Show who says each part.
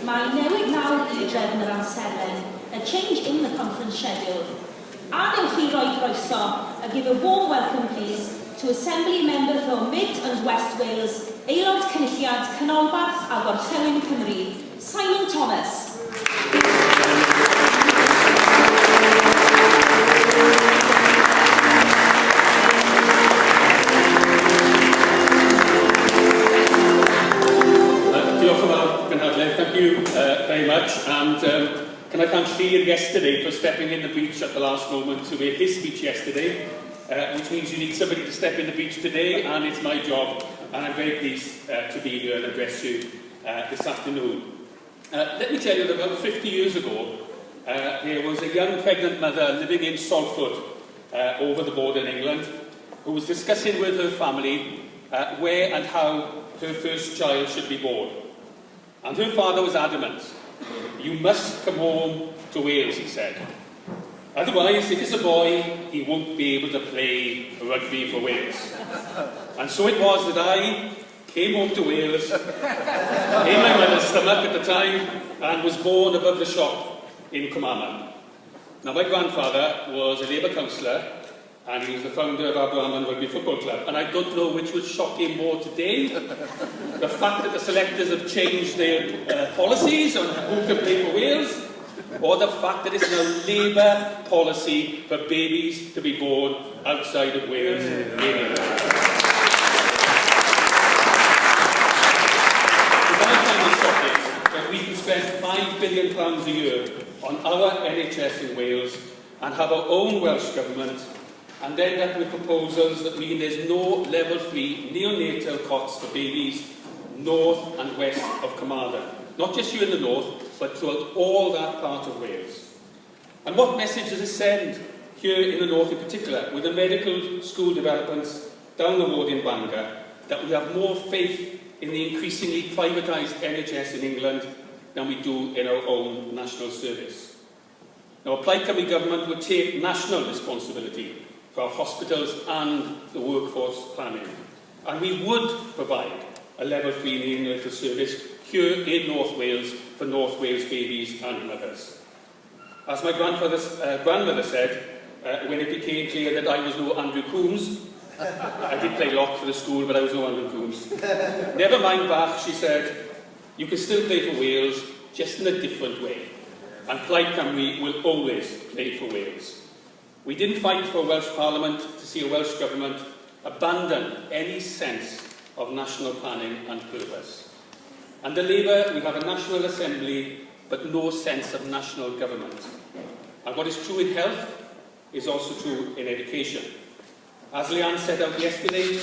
Speaker 1: Mae newid nawr i drefn yr amserlen, a change in the conference schedule. A newch chi roi croeso, a give a warm welcome please to Assembly Member for Mid and West Wales, Aelod Cynulliad Canolbarth a Gorllewin Cymru, Simon Thomas.
Speaker 2: Diolch yn fawr, Cynhadledd. Thank you very much. And can I thank Llyr yesterday for stepping in the breach at the last moment to make his speech yesterday, which means you need somebody to step in the breach today, and it's my job, and I'm very pleased to be here and address you this afternoon. Let me tell you that about 50 years ago, there was a young pregnant mother living in Salford, over the border in England, who was discussing with her family where and how her first child should be born. And her father was adamant. You must come home to Wales, he said. Otherwise, if it's a boy, he won't be able to play rugby for Wales. And so it was that I came home to Wales, in my mother's stomach at the time, and was born above the shop in Cymru. Now, my grandfather was a Labour councillor, and he was the founder of Aberystwyth Rugby Football Club. And I don't know which will shock him more today, the fact that the selectors have changed their policies on who can play for Wales, or the fact that it's now Labour policy for babies to be born outside of Wales in England. I find it shocking that we can spend £5 billion a year on our NHS in Wales and have our own Welsh Government, and end up with proposals that mean there's no level 3 neonatal cots for babies north and west of Carmarthen. Not just here in the north, but throughout all that part of Wales. And what message does it send here in the north in particular, with the medical school developments down the road in Bangor, that we have more faith in the increasingly privatised NHS in England than we do in our own national service? Now, a Plaid Cymru government would take national responsibility for our hospitals and the workforce planning. And we would provide a level 3 neonatal service here in North Wales for North Wales babies and mothers. As my grandmother said, when it became clear that I was no Andrew Coombs, I did play lock for the school, but I was no Andrew Coombs. Never mind Bach, she said, you can still play for Wales, just in a different way. And Plaid Cymru will always play for Wales. We didn't fight for a Welsh Parliament to see a Welsh Government abandon any sense of national planning and purpose. Under Labour, we have a National Assembly, but no sense of national government. And what is true in health is also true in education. As Leanne set out yesterday,